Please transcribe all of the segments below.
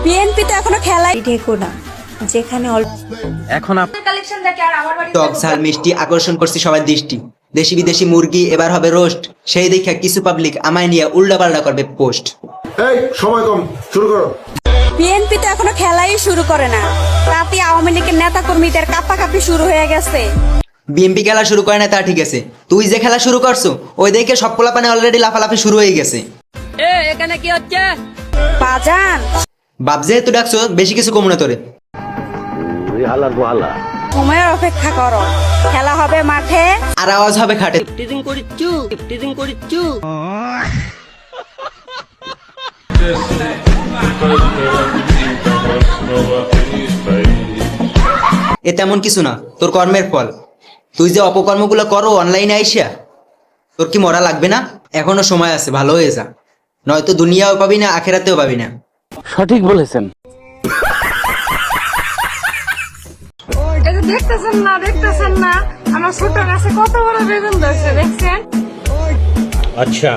BNP তো এখনো খেলাই ঢেকো না, যেখানে এখন কালেকশন দেখে আর আমার বাড়িতে টক ঝাল মিষ্টি আকর্ষণ করছে সবার দৃষ্টি। দেশি বিদেশি মুরগি এবার হবে রোস্ট। সেই দেখা কিছু পাবলিক আমায় নিয়ে উল্টাপাল্টা করবে পোস্ট। এই সময় কম, শুরু করো। বিএনপি তো এখনো খেলাই শুরু করে না, তাতে আওয়ামী লীগের নেতা কর্মীদের কাপ্পাকাপ্পি শুরু হয়ে গেছে। বিএমপি খেলা শুরু করে না তা ঠিক আছে, তুই যে খেলা শুরু করছো ওই দেখে সব পোলাপানে অলরেডি লাফালাফি শুরু হয়ে গেছে। এখানে কি হচ্ছে? বাজান বাপ যেহেতু ডাকছো বেশি কিছু কম না তোরে। সময়ের অপেক্ষা করো, খেলা হবে মাঠে আর আওয়াজ হবে খাটে। টিজিং করিচ্ছু এ তেমন কিছু না, তোর কর্মের ফল। তুই যে অপকর্মগুলো করো অনলাইনে আইসা, তোর কি মরা লাগবে না? এখনো সময় আছে, ভালো হয়ে যা, নয়তো দুনিয়াও পাবি না আখেরাতেও পাবি না। সঠিক বলেছেন। দেখতেছেন না আমার ছোট গাছে কত বড় বেগুন ধরছে, দেখছেন? अच्छा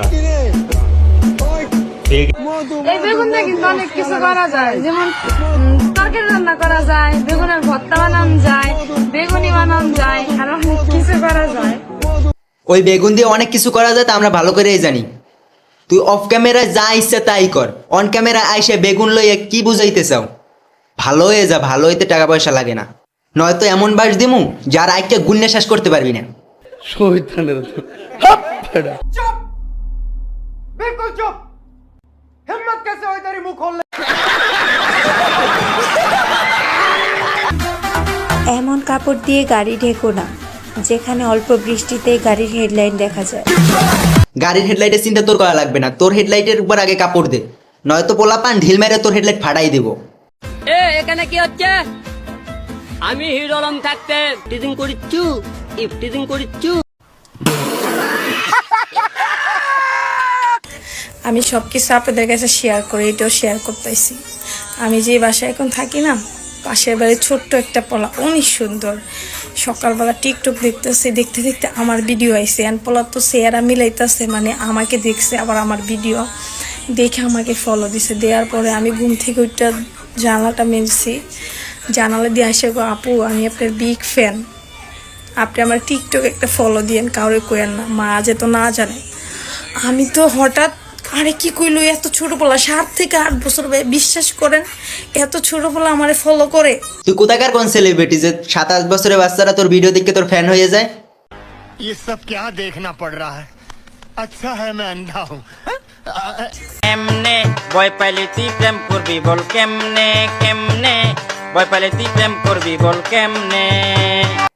এই বেগুন দিয়ে কিন্তু অনেক কিছু করা যায়, যেমন তরকারি রান্না করা যায়, বেগুনের ভর্তা বানানো যায়, বেগুনি বানানো যায়, আর অনেক কিছু করা যায়। ওই বেগুন দিয়ে অনেক কিছু করা যায় তা আমরা ভালো করেই জানি। তুই অফ ক্যামেরায় যা ইচ্ছা তাই কর, অন ক্যামেরায় আইসে বেগুন লইয়া কি বুঝাইতে চাও? ভালো হয়ে যা, ভালো হইতে টাকা পয়সা লাগে না, নয়তো এমন বাস দিমু যার আইটা গুন্নে শেষ করতে পারবি না। बिल्कुल चुप। हिम्मत कैसे हुई तेरी मुंह खोलने? এমন কাপড় দিয়ে গাড়ি ঢেকো না, যেখানে অল্প বৃষ্টিতে গাড়ির হেডলাইট দেখা যায়। গাড়ির হেডলাইটের চিন্তা তোর করা লাগবে না, তোর হেডলাইটের উপর আগে কাপড় দে, নয়তো পোলাপান ঢিল মেরে তোর হেডলাইট ফাটাই দেবো। এখানে কি হচ্ছে? আমি হিরো আলম থাকতে টিজিং করিচ্ছু আমি সব কিছু আপনাদের কাছে শেয়ার করি, এটাও শেয়ার করতেছি। আমি যে বাসায় এখন থাকি না, পাশের বাড়ির ছোট্ট একটা পোলা, অনেক সুন্দর। সকালবেলা টিকটক দেখতেছে, দেখতে দেখতে আমার ভিডিও আইছে, এন পোলা তো চেহারা মিলাইতেছে, মানে আমাকে দেখছে, আবার আমার ভিডিও দেখে আমাকে ফলো দিছে। দেওয়ার পরে আমি ঘুম থেকে ওইটা জানালাটা মেলছি, জানালা দিয়ে আসে, গো আপু আমি আপনার বিগ ফ্যান, আপনি আমার টিকটক একটা ফলো দিয়েন, কাউরে কইেন না, মা যে তো না জানে। আমি তো হঠাৎ, আরে কি কইলো, এত ছোট পোলা, 7 থেকে 8 বছর, বিশ্বাস করেন এত ছোট পোলা আমারে ফলো করে। তুই কোথাকার কোন সেলিব্রিটি যে 7-8 বছরের বাচ্চারা তোর ভিডিও দেখে তোর ফ্যান হয়ে যায়? ये सब क्या देखना पड़ रहा है? अच्छा है मैं अंधा हूँ। কেমনে ভয় পাইলে তুই প্রেম করবি বল, কেমনে কেমনে ভয় পাইলে তুই প্রেম করবি বল, কেমনে।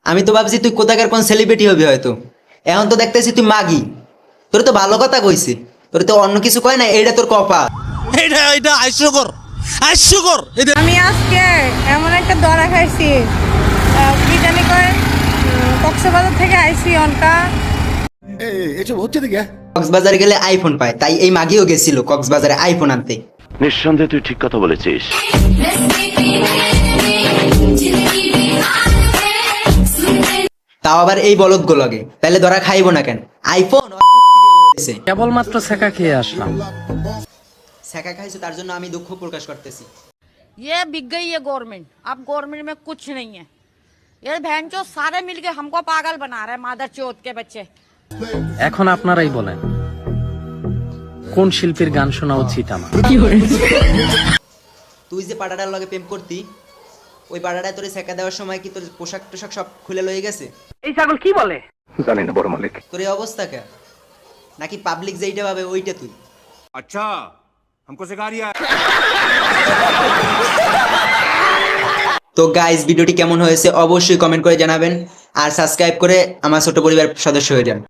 আমি তো ভাবছি তুই কোথাকার কোন সেলিব্রিটি হবি হয়তো, এখন তো দেখতেছি তুই মাগি। তোর তো ভালো কথা কইছে, তোর তো অন্য কিছু কয় না, এইটা তোর কপা। আমি আজকে এমন একটা দরা খাইছি, কি জানি কয়, কক্সবাজার থেকে আইছি অনকা। এসব হচ্ছে তো কে? কক্সবাজারে গেলে আইফোন পায়, তাই এই মাগিও গেছিল কক্সবাজারে আইফোন আনতে। নিঃসন্দেহে তুই ঠিক কথা বলেছিস। তাও আবার এই বলদ গোলগে, তাহলে ধরা খাইবো না কেন? আইফোন কেবলমাত্র ছেঁকা খেয়ে আসলাম। ছেঁকা খাইছো তার জন্য আমি দুঃখ প্রকাশ করতেছি। ये बिक गई है गवर्नमेंट, अब गवर्नमेंट में कुछ नहीं है। ये भैंचो सारे मिलके हमको पागल बना रहे हैं, मादर चौथ के बच्चे। এখন আপনারাই বলেন কোন শিল্পীর গান শোনা উচিত আমার? তুই যে পাড়াটার লগে প্রেম করতি, ওই পাড়াটায় তোর ছেঁকা দেওয়ার সময় কি তোর পোশাক টোশাক সব খুলে লয়ে গেছে? এই ছাগল কি বলে? জানি না বড় মালিক। তোর এই অবস্থা কে? নাকি পাবলিক যেইটা ভাবে ওইটা তুই? अच्छा हमको सिखा रिया है। তো গাইস, ভিডিওটি কেমন হয়েছে অবশ্যই কমেন্ট করে জানাবেন, আর সাবস্ক্রাইব করে আমার ছোট পরিবার সদস্য হয়ে যান।